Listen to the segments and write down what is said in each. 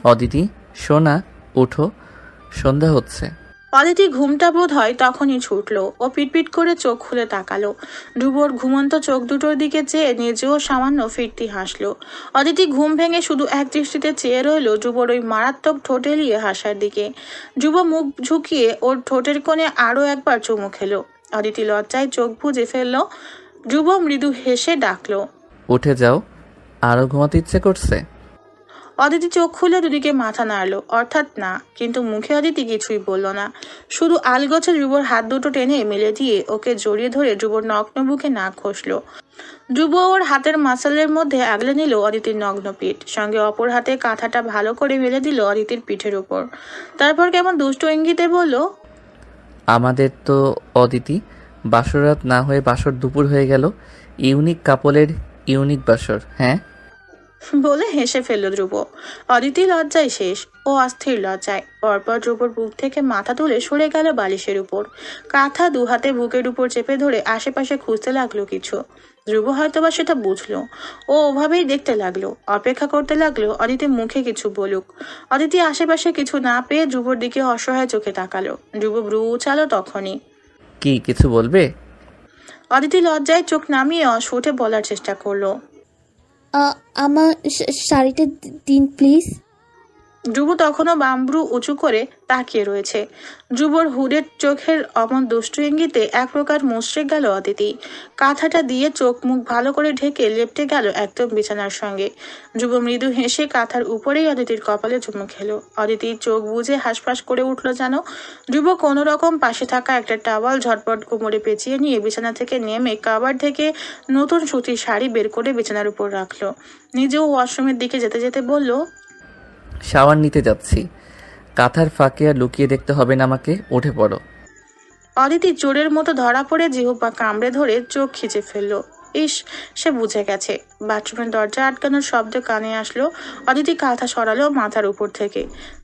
অদিতি সোনা, উঠো, সন্ধ্যা হচ্ছে। অদিতি ঘুমটা বোধ হয় তখনই ছুটল। ও পিটপিট করে চোখ খুলে তাকালো। ধ্রুবর ঘুমন্ত চোখ দুটোর দিকে চেয়ে নিজেও সামান্য ফিরতি হাসলো। অদিতি ঘুম ভেঙে শুধু এক দৃষ্টিতে চেয়ে রইল ধ্রুবর ওই মারাত্মক ঠোঁটে লিয়ে হাসার দিকে। ধ্রুব মুখ ঝুঁকিয়ে ওর ঠোঁটের কোণে আরো একবার চুমু খেলো। অদিতি লজ্জায় চোখ বুজে ফেললো। ধ্রুব মৃদু হেসে ডাকলো, উঠে যাও, আরো ঘুমাতে ইচ্ছে করছে। অদিতি চোখ খুলে দুদিকে মাথা নাড়লো, অর্থাৎ না, কিন্তু মুখে অদিতি কিছুই বলল না। শুধু আলগোছে ধ্রুবর হাত দুটো টেনে মেলে দিয়ে ওকে জড়িয়ে ধরে ধ্রুবর নগ্ন বুকে নাক ঘষলো। ধ্রুব ওর হাতের মাসালের মধ্যে আগলে নিল অদিতির নগ্ন পিঠ, সঙ্গে অপর হাতে কাঁথাটা ভালো করে মেলে দিল অদিতির পিঠের উপর। তারপর কেমন দুষ্ট ইঙ্গিতে বলল, আমাদের তো অদিতি বাসরাত না হয়ে বাসর দুপুর হয়ে গেল। ইউনিক কাপলের ইউনিক বাসর। হ্যাঁ, বলে হেসে ফেলল ধ্রুব। অদিতি লজ্জায় শেষ, ও অস্থির লজ্জায়। পরপর ধ্রুবর বুক থেকে মাথা তুলে সরে গেল বালিশের উপর। কাঁথা দু হাতে বুকের উপর চেপে ধরে আশেপাশে খুঁজতে লাগলো কিছু। ধ্রুব হয়তোবা সেটা বুঝলো। ও ওভাবেই দেখতে লাগলো, অপেক্ষা করতে লাগলো অদিতি মুখে কিছু বলুক। অদিতি আশেপাশে কিছু না পেয়ে ধ্রুবর দিকে অসহায় চোখে তাকালো। ধ্রুব ভ্রু উচালো তখনই। কি কিছু বলবে? অদিতি লজ্জায় চোখ নামিয়ে অস্ফুটে বলার চেষ্টা করলো। আমার শাড়িটা দিন প্লিজ। ধ্রুব তখনও বামব্রু উঁচু করে তাকিয়ে রয়েছে। ধ্রুবর হুডের চোখের অমন দুষ্টু ইঙ্গিতে এক প্রকার মুচড়ে গেল অদিতি। কাঁথাটা দিয়ে চোখ মুখ ভালো করে ঢেকে লেপটে গেল একদম বিছানার সঙ্গে। ধ্রুব মৃদু হেসে কাঁথার উপরেই অদিতির কপালে চুমু খেলো। অদিতির চোখ বুজে হাঁসফাঁস করে উঠল যেন। ধ্রুব কোনো রকম পাশে থাকা একটা টাওয়াল ঝটপট কোমরে পেঁচিয়ে নিয়ে বিছানা থেকে নেমে কাবার থেকে নতুন সুতির শাড়ি বের করে বিছানার উপর রাখলো। নিজেও ওয়াশরুমের দিকে যেতে যেতে বলল, শাওয়ার নিতে যাচ্ছি। কাঁথার ফাঁকে আর লুকিয়ে দেখতে হবে না আমাকে, উঠে পড়ো। অদিতি চোরের মতো ধরা পড়ে জিহ্বা কামড়ে ধরে চোখ খিচে ফেললো। ইস, সে বুঝে গেছে। বাথরুমের দরজা আটকানোর শব্দ কানে আসলো। অদিতি কাঁথা সরালো মাথার উপর থেকে।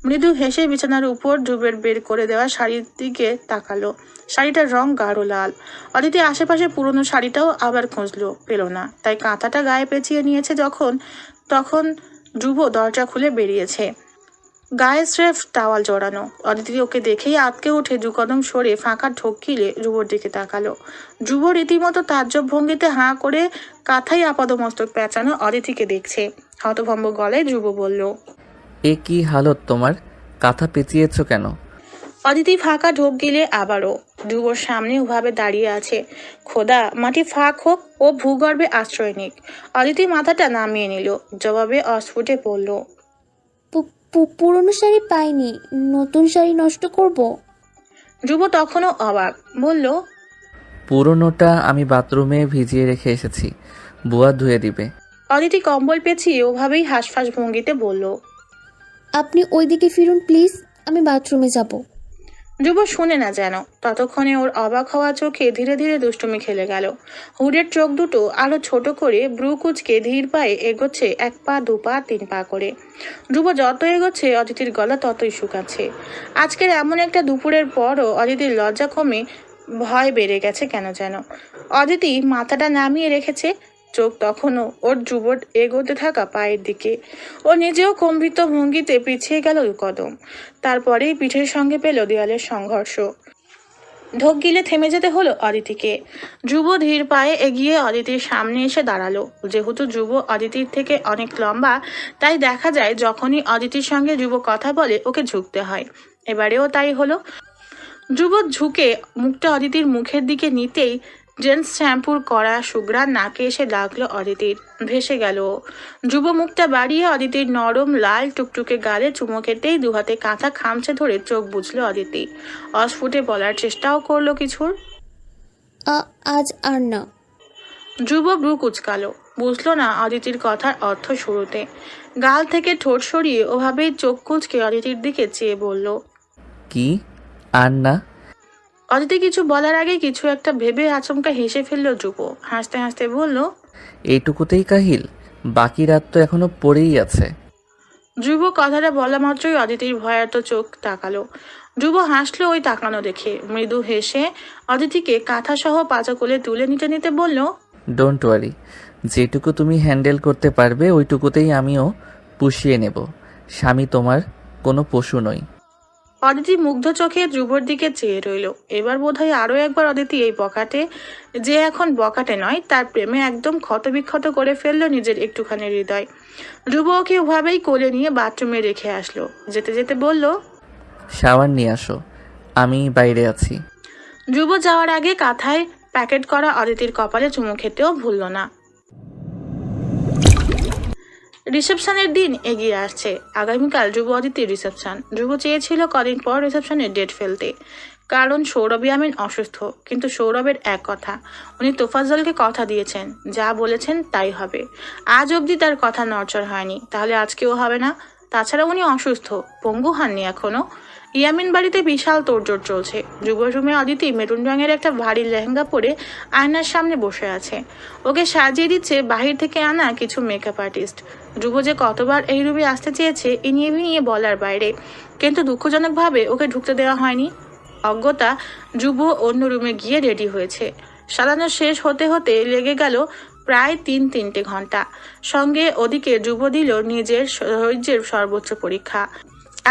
মৃদু হেসে বিছানার উপর ধ্রুবের বের করে দেওয়া শাড়ির দিকে তাকালো। শাড়িটার রং গাঢ় লাল। অদিতি আশেপাশে পুরনো শাড়িটাও আবার খুঁজলো, পেল না। তাই কাঁথাটা গায়ে পেঁচিয়ে নিয়েছে যখন তখন ধ্রুব দরজা খুলে বেরিয়েছে। গায়ে স্রেফ টাওয়াল জড়ানো। অদিতি ওকে দেখেই আটকে উঠে দু কদম সরে ফাঁকা ঢোক গিলে ধ্রুবর দিকে তাকালো। ধ্রুব রীতিমতো তাজ্জব ভঙ্গিতে হাঁ করে কাঁথাই আপাদমস্তক পেঁচানো অদিতিকে দেখছে। হতভম্ব গলায় ধ্রুব বলল, এ কি হালত তোমার? কাঁথা পেঁচিয়েছ কেন? অদিতি ফাঁকা ঢোক গিলে আবারও। ধ্রুবর সামনে ওভাবে দাঁড়িয়ে আছে। খোদা, মাটি ফাঁক হোক, ও ভূগর্ভে আশ্রয় নিক। অদিতি মাথাটা নামিয়ে নিল। জবাবে অস্ফুটে পড়ল, পুরনো শাড়ি পাইনি, নতুন শাড়ি নষ্ট করব? ধ্রুব তখনও অবাক, বলল, পুরনোটা আমি বাথরুমে ভিজিয়ে রেখে এসেছি, বুয়া ধুয়ে দিবে। অদিতি কম্বল পেঁচিয়ে ওভাবেই হাঁসফাঁস ভঙ্গিতে বলল, আপনি ওইদিকে ফিরুন প্লিজ, আমি বাথরুমে যাব। ধ্রুব শুনে না যেন। ততক্ষণে ওর অবাক হওয়া চোখে ধীরে ধীরে দুষ্টুমি খেলে গেল। হুডের চোখ দুটো আরো ছোট করে ব্রু কুচকে ধীর পায়ে এগোচ্ছে, 1 পা 2 পা 3 পা করে। ধ্রুব যত এগোচ্ছে অদিতির গলা ততই শুকাচ্ছে। আজকের এমন একটা দুপুরের পরও অদিতির লজ্জা কমে ভয় বেড়ে গেছে কেন যেন। অদিতি মাথাটা নামিয়ে রেখেছে, চোখ তখনও ওর ধ্রুবর এগোতে থাকা পায়ের দিকে। ও নিজেও কম্পিত ভঙ্গিতে পিছিয়ে গেল 2 কদম। তারপরেই পিঠের সঙ্গে পেল দেয়ালের সংঘর্ষ। ঢোক গিলে থেমে যেতে হলো অদিতিকে। ধ্রুব ধীর পায়ে এগিয়ে অদিতির সামনে এসে দাঁড়ালো। যেহেতু ধ্রুব অদিতির থেকে অনেক লম্বা, তাই দেখা যায় যখনই অদিতির সঙ্গে ধ্রুব কথা বলে ওকে ঝুঁকতে হয়। এবারেও তাই হলো। ধ্রুব ঝুঁকে মুখটা অদিতির মুখের দিকে নিতেই জেন্টস শ্যাম্পুর কড়া সুগ্রাণ নাকে এসে লাগলো অদিতির। ভেসে গেল। ধ্রুব মুখটা বাড়িয়ে অদিতির নরম লাল টুকটুকে গালে চুমো খেতেই দুহাতে কাঁথা খামচে ধরে চোখ বুঝলো অদিতি। অস্ফুটে বলার চেষ্টাও করলো কিছুর। আজ আর না। ধ্রুব ব্রু কুচকালো, বুঝলো না অদিতির কথার অর্থ শুরুতে। গাল থেকে ঠোঁট সরিয়ে ওভাবেই চোখ কুচকে অদিতির দিকে চেয়ে বলল, কি আর না? অদিতি কিছু বলার আগে কিছু একটা ভেবে আচমকা হেসে ফেললো ধ্রুব। হাসতে হাসতে বলল, এইটুকুতেই কাহিল? বাকি রাত তো এখনো পড়েই আছে। ধ্রুব কথাটা বলা মাত্রই অদিতির ভয়ার্ত চোখ তাকালো। ধ্রুব হাসলো ওই তাকানো দেখে। মৃদু হেসে অদিতিকে কাঁথা সহ পাঁচা কোলে তুলে নিতে নিতে বলল, ডোন্ট ওয়ারি, যেটুকু তুমি হ্যান্ডেল করতে পারবে ওইটুকুতেই আমিও পুষিয়ে নেব। স্বামী তোমার কোনো পশু নই। অদিতি মুগ্ধ চোখে ধ্রুবর দিকে চেয়ে রইল। এবার বোধহয় আরো একবার অদিতি এই বকাটে, যে এখন বকাটে নয়, তার প্রেমে একদম ক্ষতবিক্ষত করে ফেললো নিজের একটুখানি হৃদয়। ধ্রুব ওকে ওভাবেই কোলে নিয়ে বাথরুমে রেখে আসলো। যেতে যেতে বলল, শাওয়ার নিয়ে আসো, আমি বাইরে আছি। ধ্রুব যাওয়ার আগে কাঁথায় প্যাকেট করা অদিতির কপালে চুমু খেতেও ভুলল না। রিসেপশনের দিন এগিয়ে আসছে। আগামীকাল ধ্রুব অদিতির রিসেপশন। ধ্রুব চেয়েছিল কদিন পর রিসেপশনের ডেট ফেলতে, কারণ সৌরভ ইয়ামিন অসুস্থ। কিন্তু সৌরভের এক কথা, উনি তোফাজ্জলকে কথা দিয়েছেন, যা বলেছেন তাই হবে। আজ অবধি তার কথা নড়চড় হয়নি, তাহলে আজকেও হবে না। তাছাড়া উনি অসুস্থ, পঙ্গু হননি এখনো। ইয়ামিন বাড়িতে বিশাল তোড়জোড় চলছে। ধ্রুব রুমে অদিতি মেরুন রঙের একটা ভারী লেহেঙ্গা পরে আয়নার সামনে বসে আছে। ওকে সাজিয়ে দিচ্ছে বাহির থেকে আনা কিছু মেকআপ আর্টিস্ট। ধ্রুব যে কতবার এই রুমে আসতে চেয়েছে ইনিয়ে বিনিয়ে বলার বাইরে, কিন্তু দুঃখজনকভাবে ওকে ঢুকতে দেওয়া হয়নি। অজ্ঞতা ধ্রুব অন্য রুমে গিয়ে রেডি হয়েছে। সাজানো শেষ হতে হতে লেগে গেল প্রায় 3-3 ঘন্টা। সঙ্গে ওদিকে ধ্রুব দিল নিজের ধৈর্যের সর্বোচ্চ পরীক্ষা।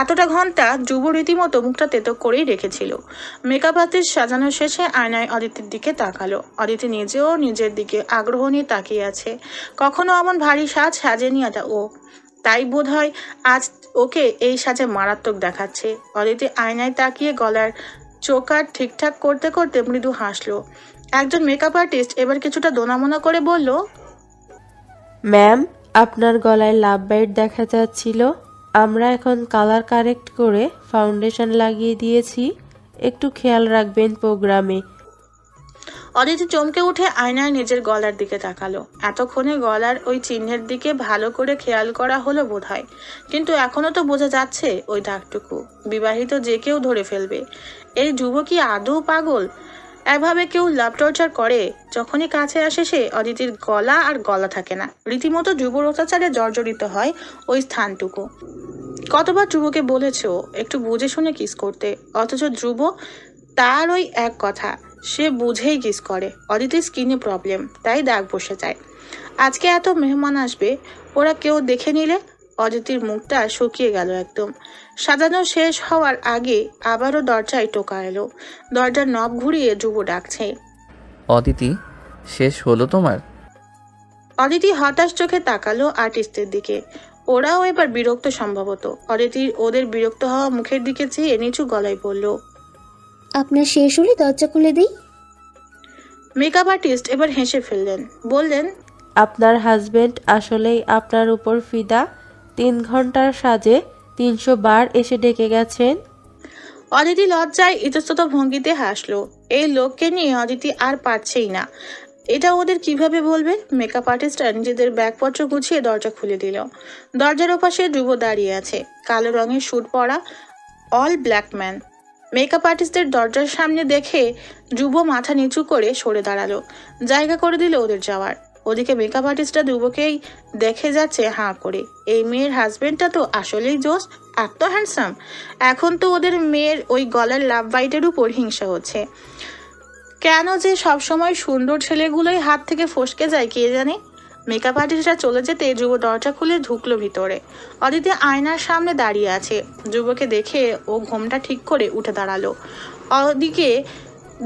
এতটা ঘন্টা ধ্রুব রীতিমতো মুখটা তেতো করেই রেখেছিল। মেকআপ আর্টিস্ট সাজানো শেষে আয়নায় অদিতির দিকে তাকালো। অদিতি নিজেও নিজের দিকে আগ্রহ নিয়ে তাকিয়ে আছে। কখনো এমন ভারী সাজ সাজেনি এটা ও, তাই বোধ হয় আজ ওকে এই সাজে মারাত্মক দেখাচ্ছে। অদিতি আয়নায় তাকিয়ে গলার চোকার ঠিকঠাক করতে করতে মৃদু হাসলো। একজন মেকআপ আর্টিস্ট এবার কিছুটা দোনামোনা করে বলল, ম্যাম, আপনার গলায় লাভ বাইট দেখা যাচ্ছিল। আমরা এখন কালার কারেক্ট করে ফাউন্ডেশন লাগিয়ে দিয়েছি, একটু খেয়াল রাখবেন প্রোগ্রামে। অদিতি চমকে উঠে আয়নায় নিজের গলার দিকে তাকালো। এতক্ষণে গলার ওই চিহ্নের দিকে ভালো করে খেয়াল করা হলো বোধহয়, কিন্তু এখনো তো বোঝা যাচ্ছে ওই দাগটুকু। বিবাহিত যে কেউ ধরে ফেলবে। এই ধ্রুব কি আদৌ পাগল? এভাবে কেউ লাভ টর্চার করে? যখনই কাছে আসে সে, অদিতির গলা আর গলা থাকে না। রীতিমতো ধ্রুবর অত্যাচারে জর্জরিত হয় ওই স্থানটুকু। কতবার ধ্রুবকে বলেছে ও একটু বুঝে শুনে কিস করতে, অথচ ধ্রুব তার ওই এক কথা, সে বুঝেই কিস করে। অদিতির স্কিনে প্রবলেম, তাই দাগ বসে যায়। আজকে এত মেহমান আসবে, ওরা কেউ দেখে নিলে। অদিতির মুখটা শুকিয়ে গেল একদম। সাজানো শেষ হওয়ার আগে আবারও দরজায় টোকা এলো। দরজার নব ঘুরিয়ে ধ্রুব ডাকছে, অদিতি, শেষ হলো তোমার? অদিতি হতাশ চোখে তাকালো আর্টিস্টের দিকে। ওরাও এবার বিরক্ত সম্ভবত। অদিতির ওদের বিরক্ত হওয়া মুখের দিকে চেয়ে নিচু গলায় বলল, আপনার শেষ হলে দরজা খুলে দিই। মেকআপ আর্টিস্ট এবার হেসে ফেললেন, বললেন, আপনার হাজবেন্ড আসলেই আপনার উপর ফিদা। 3 ঘন্টার সাজে 300 বার এসে ডেকে গেছেন। অদিতি লজ্জায় ইতস্তত ভঙ্গিতে হাসলো। এই লোককে নিয়ে অদিতি আর পারছেই না। এটা ওদের কিভাবে বলবে? মেকআপ আর্টিস্টরা নিজেদের ব্যাগপত্র গুছিয়ে দরজা খুলে দিল। দরজার ওপাশে ধ্রুব দাঁড়িয়ে আছে, কালো রঙের স্যুট পরা, অল ব্ল্যাক ম্যান। মেকআপ আর্টিস্টদের দরজার সামনে দেখে ধ্রুব মাথা নিচু করে সরে দাঁড়ালো, জায়গা করে দিল ওদের যাওয়ার। ওদিকে মেকআপ আর্টিস্টরা ধ্রুবকেই দেখে যাচ্ছে হাঁ করে। এই মেয়ের হাজবেন্ডটা তো আসলেই জোস, এত হ্যান্ডসাম। এখন তো ওদের মেয়ের ওই গলার লাভ বাইটের উপর হিংসা হচ্ছে। কেন যে সবসময় সুন্দর ছেলেগুলোই হাত থেকে ফসকে যায় কে জানে। মেকআপ আর্টিস্টরা চলে যেতে ধ্রুব দরজা খুলে ঢুকলো ভিতরে। অদিতি আয়নার সামনে দাঁড়িয়ে আছে। ধ্রুবকে দেখে ও ঘোমটা ঠিক করে উঠে দাঁড়ালো। ওদিকে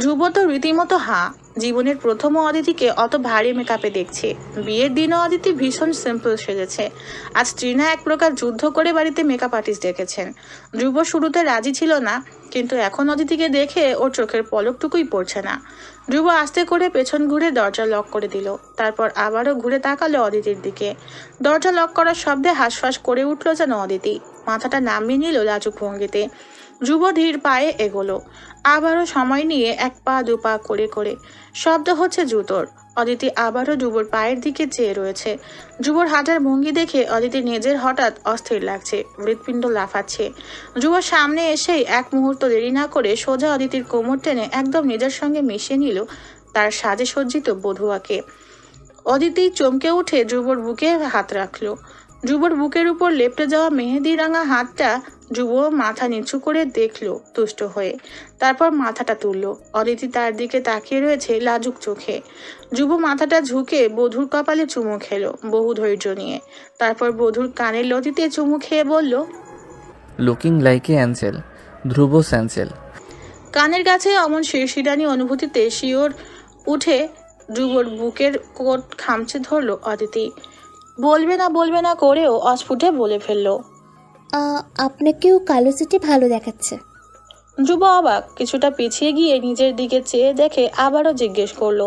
ধ্রুব তো রীতিমতো হাঁ। জীবনের প্রথম অদিতিকে অত ভারী মেকআপে দেখছে। বিয়ের দিনও অদিতি ভীষণ সিম্পল সেজেছে। আজ ত্রিনা এক প্রকার যুদ্ধ করে বাড়িতে মেকআপ আর্টিস্ট ডেকেছেন। ধ্রুব শুরুতে রাজি ছিল না, কিন্তু এখন অদিতিকে দেখে ওর চোখের পলকটুকুই পড়ছে না। ধ্রুব আস্তে করে পেছন ঘুরে দরজা লক করে দিল। তারপর আবারও ঘুরে তাকালো অদিতির দিকে। দরজা লক করার শব্দে হাঁসফাঁস করে উঠল যেন অদিতি। মাথাটা নামিয়ে নিল লাজুক ভঙ্গিতে। ধ্রুব ধীর পায়ে এগোলো, আবারও সময় নিয়ে 1 পা 2 পা করে করে। শব্দ হচ্ছে জুতোর। অদিতি আবারও ধ্রুবর পায়ের দিকে চেয়ে রয়েছে। ধ্রুবর হাঁটার ভঙ্গি দেখে অদিতি নিজের হঠাৎ অস্থির লাগছে, হৃৎপিণ্ড লাফাচ্ছে। ধ্রুবর সামনে এসেই এক মুহূর্ত দেরি না করে সোজা অদিতির কোমর টেনে একদম নিজের সঙ্গে মিশিয়ে নিল তার সাজে সজ্জিত বধুয়াকে। অদিতি চমকে উঠে ধ্রুবর বুকে হাত রাখলো। ধ্রুবর বুকের উপর লেপ্টে যাওয়া মেহেদি রাঙা হাতটা ধ্রুব মাথা নিচু করে দেখলো তুষ্ট হয়ে, তারপর মাথাটা তুললো। অদিতি তার দিকে তাকিয়ে রয়েছে লাজুক চোখে। ধ্রুব মাথাটা ঝুঁকে বধূর কপালে চুমু খেলো বহু ধৈর্য নিয়ে, তারপর বধূর কানের লতিতে চুমু খেয়ে বলল, লুকিং লাইক এ অ্যাঞ্জেল, ধ্রুব স্যাঞ্জেল। কানের কাছে অমন শিরশিরানি অনুভূতিতে শিওর উঠে ধ্রুবর বুকের কোট খামচে ধরলো অদিতি। বলবে না করেও অস্ফুটে বলে ফেললো। আপনাকেও কালো সিটে ভালো দেখাচ্ছে। ধ্রুব অবাক, কিছুটা পিছিয়ে গিয়ে নিজের দিকে চেয়ে দেখে আবারও জিজ্ঞেস করলো,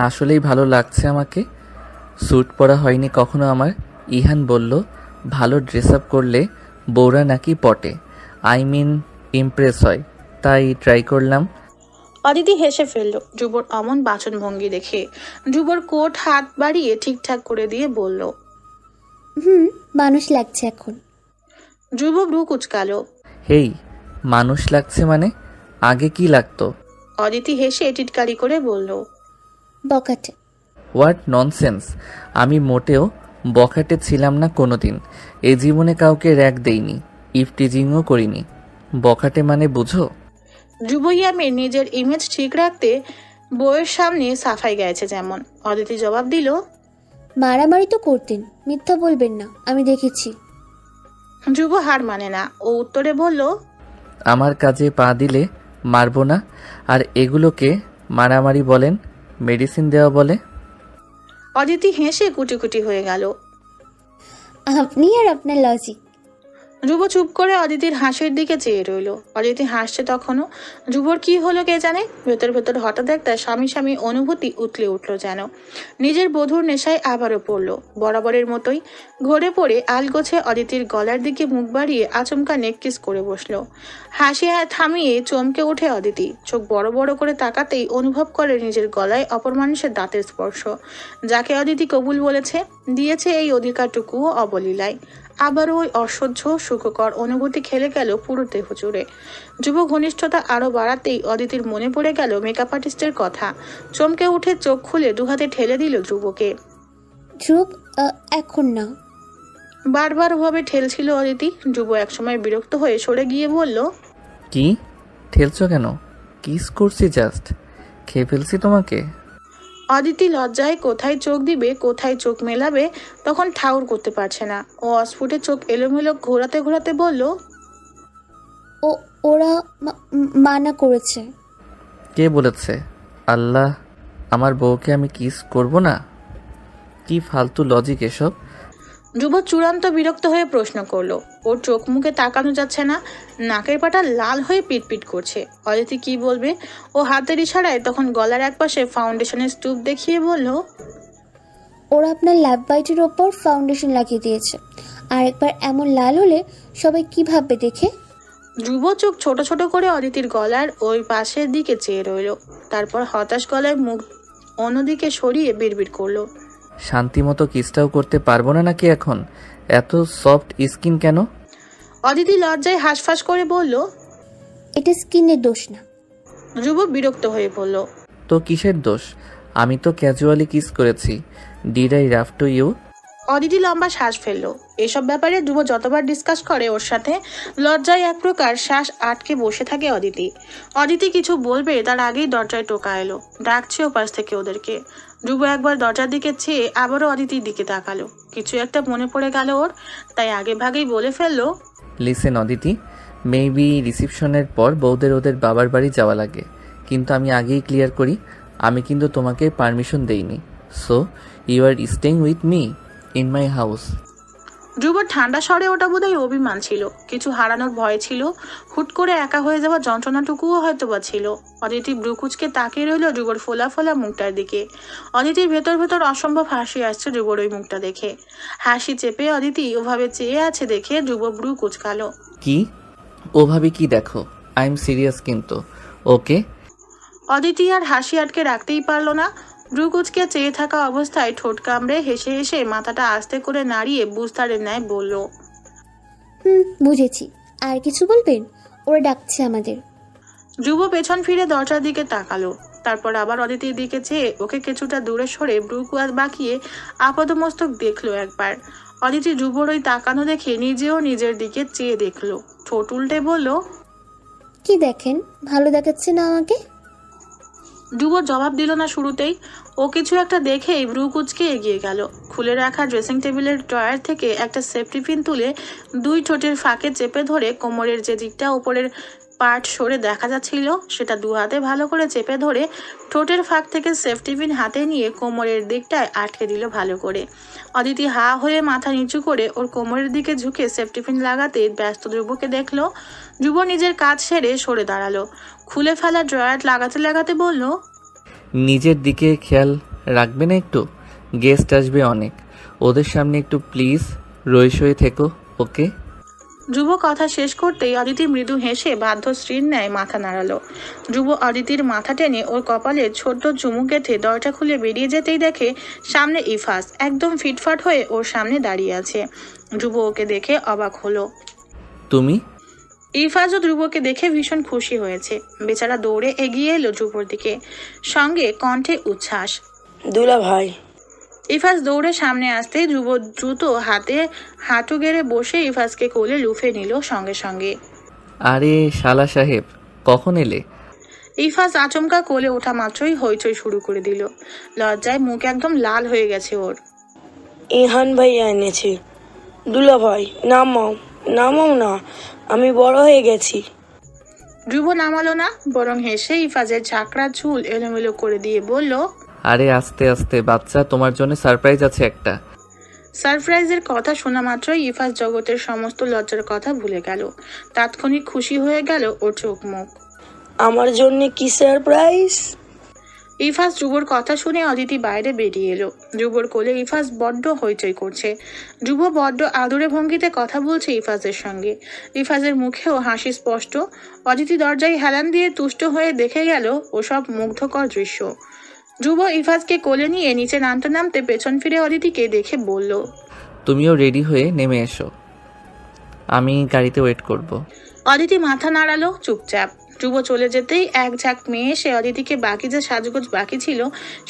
আসলেই ভালো লাগছে আমাকে। স্যুট পরা হয়নি কখনো আমার। ইহান বলল ভালো ড্রেস আপ করলে বউরা নাকি পটে, আই মিন ইমপ্রেস হয়, তাই ট্রাই করলাম। অদিতি হেসে ফেললো ধ্রুবর অমন বাচনভঙ্গি দেখে। ধ্রুবর কোট হাত বাড়িয়ে ঠিকঠাক করে দিয়ে বলল, মানুষ লাগছে এখন। ধ্রুব ভ্রু কুচকালো। হেই, মানুষ লাগছে মানে? আগে কি লাগতো? অদিতি হেসে টিটকারি করে বলল, বকাটে। What nonsense! আমি মোটেও বখাটে ছিলাম না কোনোদিন। এই জীবনে কাউকে র্যাক দেইনি, ইফটিজিংও করিনি। বখাটে মানে বুঝো? ধ্রুব ইয়ামের নিজের ইমেজ ঠিক রাখতে বউয়ের সামনে সাফাই গাইছে যেমন। অদিতি জবাব দিল, মারামারি তো করতেন, মিথ্যা বলবেন না, আমি দেখেছি। ধ্রুব হার মানে না, ও উত্তরে বলল, আমার কাজে পা দিলে মারবো না, আর এগুলোকে মারামারি বলেন? মেডিসিন দেওয়া বলে। অদিতি হেসে কুটি কুটি হয়ে গেল। আপনি আর আপনার লজিক। ধ্রুব চুপ করে অদিতির হাসির দিকে চেয়ে রইল। অদিতি হাসছে তখনও। ধ্রুবর কি হলো কে জানে, ভেতর ভেতর হঠাৎ একটা স্বামী স্বামী অনুভূতি উতলে উঠল যেন। নিজের বধূর নেশায় আবারও পড়ল বরাবরের মতোই। ঘরে পড়ে আলগোছে অদিতির গলার দিকে মুখ বাড়িয়ে আচমকা নেককিস করে বসলো। হাসি থামিয়ে চমকে ওঠে অদিতি। চোখ বড় বড় করে তাকাতেই অনুভব করে নিজের গলায় অপর মানুষের দাঁতের স্পর্শ, যাকে অদিতি কবুল বলেছে, দিয়েছে এই অধিকারটুকুও অবলীলায়। আবারও ওই অসহ্য সুখকর অনুভূতি খেলে গেল পুরো দেহ জুড়ে। যুব ঘনিষ্ঠতা আরো বাড়াতেই অদিতির মনে পড়ে গেল মেকআপ আর্টিস্টের কথা। চমকে উঠে চোখ খুলে দুহাতে ঠেলে দিল ধ্রুবকে। ধ্রুব, এখন না। বারবার ওভাবে ঠেলছিল অদিতি। ধ্রুব একসময় বিরক্ত হয়ে সরে গিয়ে বলল, কি ঠেলছো কেন? কিস করছি জাস্ট, খেয়ে ফেলছি তোমাকে। অদিতি লজ্জায় কোথায় চোখ দিবে কোথায় চোখ মেলাবে তখন ঠাউর করতে পারছে না। ও অস্ফুটে চোখ এলোমেলো ঘোরাতে ঘোরাতে বলল, ওরা মানা করেছে। কে বলেছে? আল্লাহ, আমার বউকে আমি কিস করব না? কি ফালতু লজিক এসব। ধ্রুব চূড়ান্ত বিরক্ত হয়ে প্রশ্ন করলো। ওর চোখ মুখে তাকানো যাচ্ছে না, নাকের পাটা লাল হয়ে পিটপিট করছে। অদিতি কি বলবে? ও হাতের ইশারায় তখন গলার একপাশে ফাউন্ডেশনের স্তূপ দেখিয়ে বলল, ওরা আপনার ল্যাব বাইটের ওপর ফাউন্ডেশন লাগিয়ে দিয়েছে, আর একবার এমন লাল হলে সবাই কি ভাববে দেখে। ধ্রুব চোখ ছোট ছোট করে অদিতির গলার ওই পাশের দিকে চেয়ে রইল, তারপর হতাশ গলায় মুখ অন্যদিকে সরিয়ে বিড়বিড় করলো, শান্তি মতো কিসটাও করতে পারবো না নাকি এখন? এত সফট স্কিন কেন? অদিতি লজ্জায় হাঁসফাঁস করে বলল, এটা স্কিনের দোষ না। ধ্রুব বিরক্ত হয়ে বলল, তো কিসের দোষ? আমি তো ক্যাজুয়ালি কিস করেছি। Did I rough to you? Aditi লম্বা শ্বাস ফেললো। এসব ব্যাপারে ধ্রুব যতবার ডিসকাস করে ওর সাথে, লজ্জায় এক প্রকার শ্বাস আটকে বসে থাকে অদিতি। অদিতি কিছু বলবে তার আগেই দরজায় টোকা এলো, ডাকছে ওপাশ থেকে ওদেরকে। ধ্রুব একবার দরজার দিকে চেয়ে আবারও অদিতির দিকে তাকালো। কিছু একটা মনে পড়ে গেল ওর, তাই আগে ভাগেই বলে ফেললো, লিসেন অদিতি, মেবি রিসিপশনের পর বউদের ওদের বাবার বাড়ি যাওয়া লাগে, কিন্তু আমি আগেই ক্লিয়ার করি, আমি কিন্তু তোমাকে পারমিশন দেইনি। So you are staying with me in my house. ধ্রুবর ঠান্ডা স্বরে ওটা বোধহয় অভিমান ছিল, কিছু হারানোর ভয় ছিল, হুট করে একা হয়ে যাওয়া যন্ত্রণাটুকুও হয়তো বা ছিল। অদিতি ব্রুকুচকে তাকিয়ে রইল ধ্রুবর ফোলা ফোলা মুখটার দিকে। অদিতির ভেতর ভেতর অসম্ভব হাসি আসছে ধ্রুবর ওই মুখটা দেখে। হাসি চেপে অদিতি ওভাবে চেয়ে আছে দেখে ধ্রুব ব্রু কুচকালো। কি ওভাবে কি দেখো? আই এম সিরিয়াস কিন্তু, ওকে? অদিতি আর হাসি আটকে রাখতেই পারল না। ব্রুকুচকে চেয়ে থাকা অবস্থায় ঠোঁট কামড়ে হেসে হেসে মাথাটা আস্তে করে নাড়িয়ে বুঝতারের ন্যায় বলল, বুঝেছি। আর কিছু বলবেন? ওরা ডাকছে আমাদের। ধ্রুব পেছন ফিরে দরজার দিকে তাকালো, তারপর আবার অদিতির দিকে চেয়ে ওকে কিছুটা দূরে সরে ব্রুকুয়াজ বাঁকিয়ে আপাদমস্তক দেখলো একবার। অদিতি ধ্রুবর ওই তাকানো দেখে নিজেও নিজের দিকে চেয়ে দেখলো, ঠোঁট উল্টে বলল, কি দেখেন, ভালো দেখাচ্ছে না আমাকে? ধ্রুব জবাব দিল না শুরুতেই। ও কিছু একটা দেখেই ভ্রু কুঁচকে এগিয়ে গেল। খুলে রাখা ড্রেসিং টেবিলের ড্রয়ার থেকে একটা সেফটি পিন তুলে দুই ঠোঁটের ফাঁকে চেপে ধরে কোমরের যে দিকটা উপরের পার্ট সরে দেখা যাচ্ছিল সেটা দু হাতে ভালো করে চেপে ধরে ঠোঁটের ফাঁক থেকে সেফটি পিন হাতে নিয়ে কোমরের দিকটায় আটকে দিল ভালো করে। অদিতি হা হয়ে মাথা নিচু করে ওর কোমরের দিকে ঝুঁকে সেফটি পিন লাগাতে ব্যস্ত ধ্রুবকে দেখলো। ধ্রুব নিজের কাজ সেরে সরে দাঁড়ালো। খুলে ফেলা ড্রয়ার লাগাতে লাগাতে বলল, নিজের দিকে খেয়াল রাখবে না একটু? গেস্ট আসবে অনেক, ওদের সামনে একটু প্লিজ রইসই থেকো, ওকে? ধ্রুব কথা শেষ করতেই অদিতি মৃদু হেসে বাধ্য স্ত্রীর ন্যায় মাথা নাড়ালো। ধ্রুব অদিতির মাথা টেনে ওর কপালে ছোট্ট চুমু গেঁথে দরজা খুলে বেরিয়ে যেতেই দেখে সামনে ইফাস একদম ফিটফাট হয়ে ওর সামনে দাঁড়িয়ে আছে। ধ্রুব ওকে দেখে অবাক হলো। তুমি? ইরফাজও ধ্রুবকে দেখে ভীষণ খুশি হয়েছে। বেচারা দৌড়ে এগিয়ে এলো ধ্রুবর দিকে, সঙ্গে কণ্ঠে উচ্ছ্বাস, দুলা ভাই। ইরফাজ দৌড়ে সামনে আসতেই ধ্রুব দ্রুত হাতে হাঁটু গেড়ে বসে ইরফাজকে কোলে লুফে নিল সঙ্গে সঙ্গে। আরে শালা সাহেব, কখন এলে? ইরফাজ আচমকা কোলে ওঠা মাত্রই হইচই শুরু করে দিল। লজ্জায় মুখ একদম লাল হয়ে গেছে ওর। ইহান ভাই এনেছে। দুলা ভাই নামাও, নামাও না, আমি বড় হয়ে গেছি। ধ্রুব নামালো না, বরং হেসে ইরফাজের ঝাঁকড়া চুল এলোমেলো করে দিয়ে বলল, আরে আস্তে আস্তে বাচ্চা, তোমার জন্য সারপ্রাইজ আছে একটা। সারপ্রাইজের কথা শোনা মাত্রই ইরফাজ জগতের সমস্ত লজ্জার কথা ভুলে গেল। তাৎক্ষণিক খুশি হয়ে গেল ওর চোখ মুখ। আমার জন্য কি সারপ্রাইজ? ইরফাজ ধ্রুবর কথা শুনে অদিতি বাইরে বেরিয়ে এলো। ধ্রুবর কোলে ইরফাজ বড্ড হইচই করছে। ধ্রুব বড্ড আদুরে ভঙ্গিতে কথা বলছে ইরফাজের সঙ্গে। ইরফাজের মুখেও হাসি স্পষ্ট। অদিতি দরজায় হেলান দিয়ে তুষ্ট হয়ে দেখে গেল ওসব মুগ্ধকর দৃশ্য। ধ্রুব ইরফাজকে কোলে নিয়ে নিচে নামতে নামতে পেছন ফিরে অদিতিকে দেখে বলল, তুমিও রেডি হয়ে নেমে এসো, আমি গাড়িতে ওয়েট করব। অদিতি মাথা নাড়ালো চুপচাপ। ধ্রুব চলে যেতেই এক ঝাঁক মেয়ে এসে অদিতিকে বাকি যে সাজগোজ বাকি ছিল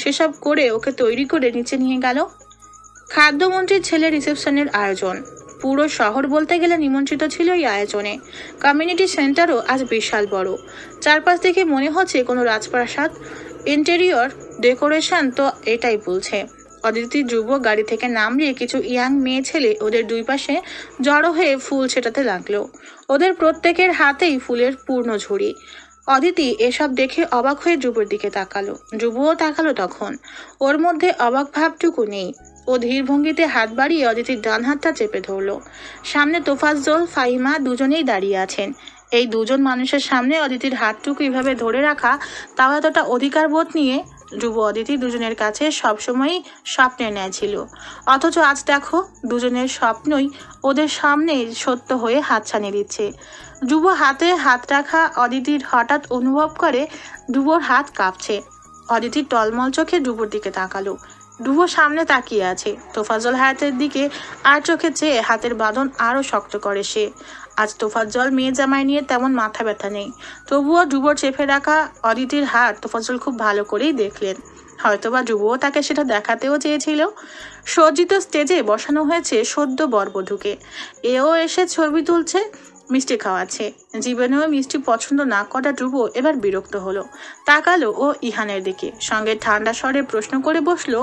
সেসব করে ওকে তৈরি করে নিচে নিয়ে গেল। খাদ্যমন্ত্রীর ছেলে রিসেপশনের আয়োজন। পুরো শহর বলতে গেলে নিমন্ত্রিত ছিল এই আয়োজনে। কমিউনিটি সেন্টারও আজ বিশাল বড়। চারপাশ থেকে মনে হচ্ছে কোনো রাজপ্রাসাদ। ইন্টেরিয়র ডেকোরেশন তো এটাই বলছে। অদিতি ধ্রুব গাড়ি থেকে নামলে কিছু ইয়াং মেয়ে ছেলে ওদের দুই পাশে জড়ো হয়ে ফুল ছেটাতে লাগলো। ওদের প্রত্যেকের হাতেই ফুলের পূর্ণ ঝুড়ি। অদিতি এসব দেখে অবাক হয়ে ধ্রুবর দিকে তাকালো। ধ্রুবও তাকালো তখন। ওর মধ্যে অবাক ভাবটুকু নেই। ও ধীর ভঙ্গিতে হাত বাড়িয়ে অদিতির ডান হাতটা চেপে ধরলো। সামনে তোফাজ্জল, ফাহিমা দুজনেই দাঁড়িয়ে আছেন। এই দুজন মানুষের সামনে অদিতির হাতটুকু এইভাবে ধরে রাখা, তাও এতটা অধিকার বোধ নিয়ে ধ্রুব অদিতি দুজনের কাছে সবসময়ই স্বপ্নের ন্যায় ছিল। অথচ আজ দেখো দুজনের স্বপ্নই ওদের সামনে সত্য হয়ে হাতছানি দিচ্ছে। ধ্রুব হাতে হাত রাখা অদিতির হঠাৎ অনুভব করে ধ্রুবর হাত কাঁপছে। অদিতির টলমল চোখে ধ্রুবর দিকে তাকালো। ধ্রুব সামনে তাকিয়ে আছে তোফাজ্জল হাতের দিকে, আর চোখে চেয়ে হাতের বাঁধন আরো শক্ত করে সে। আজ তোফাজ্জল মেয়ে জামাই নিয়ে তেমন মাথা ব্যথা নেই। তবুও ধ্রুবর চেপে রাখা অদিতির হাত তোফাজ্জল খুব ভালো করেই দেখলেন। হয়তোবা ধ্রুবও তাকে সেটা দেখাতেও চেয়েছিল। সজ্জিত স্টেজে বসানো হয়েছে সদ্য বরবধূকে। এও এসে ছবি তুলছে, মিষ্টি খাওয়াচ্ছে। জীবনেও মিষ্টি পছন্দ না করা ধ্রুব এবার বিরক্ত হলো। তাকালো ও ইহানের দিকে, সঙ্গে ঠান্ডা স্বরে প্রশ্ন করে বসলো,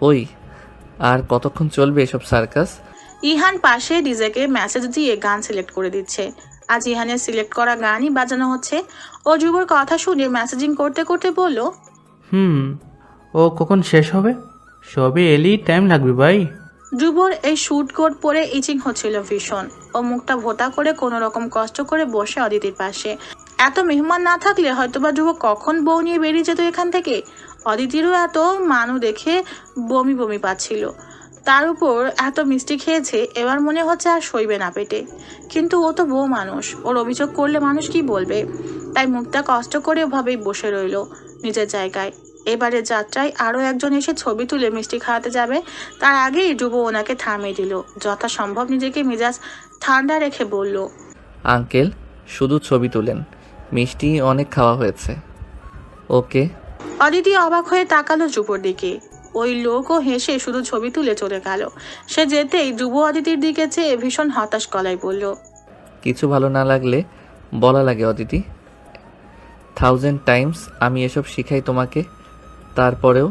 ওই, আর কতক্ষণ চলবে এসব সার্কাস? ইহান পাশে ডিজেকে মেসেজ দিয়ে গান সিলেক্ট করে দিচ্ছে। আজ ইহানের সিলেক্ট করা গানই বাজানো হচ্ছে। ও ধ্রুবর কথা শুনে মেসেজিং করতে করতে বলল, ও কখন শেষ হবে? সবে এলেই টাইম লাগবে ভাই। ধ্রুবর এই শুট কোট পরে ইচিং হচ্ছিল ভীষণ। ও মুখটা ভোতা করে কোনো রকম কষ্ট করে বসে অদিতির পাশে। এত মেহমান না থাকলে হয়তোবা ধ্রুব কখন বউ নিয়ে বেরিয়ে যেত এখান থেকে। অদিতিরও এত মানু দেখে বমি বমি পাচ্ছিল। তার উপর এত মিষ্টি খেয়েছে, এবার মনে হচ্ছে আর সইবে না পেটে। কিন্তু ও তো বউ মানুষ, ওর অভিযোগ করলে মানুষ কি বলবে। তাই মুখটা কষ্ট করে ওভাবেই বসে রইল নিজের জায়গায়। এবারে যাত্রায় আরও একজন এসে ছবি তুলে মিষ্টি খাওয়াতে যাবে, তার আগেই ধ্রুব ওনাকে থামিয়ে দিল। যথাসম্ভব নিজেকে মেজাজ ঠান্ডা রেখে বলল, আঙ্কেল, শুধু ছবি তুলেন, মিষ্টি অনেক খাওয়া হয়েছে। ওকে। অদিতি অবাক হয়ে তাকালো ধ্রুবর দিকে। ওই লোকও হেসে শুধু ছবি তুলে চলে গেল। সে যেতেই ধ্রুব অদিতির দিকে চেয়ে ভীষণ হতাশ গলায় বলল, কিছু ভালো না লাগলে বলা লাগে অদিতি। 1000 টাইমস আমি এসব শিখাই তোমাকে, তারপরেও।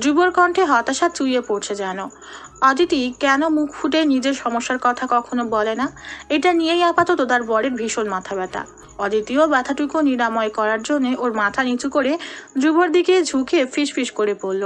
ধ্রুবর কণ্ঠে হতাশা চুইয়ে পড়ছে যেন। অদিতি কেন মুখ ফুটে নিজের সমস্যার কথা কখনো বলে না? এটা নিয়েই আপাতত তার বরের ভীষণ মাথা ব্যথা। অদিতিও ব্যথাটুকু নিরাময় করার জন্য ওর মাথা নিচু করে ধ্রুবর দিকে ঝুঁকে ফিসফিস করে বলল,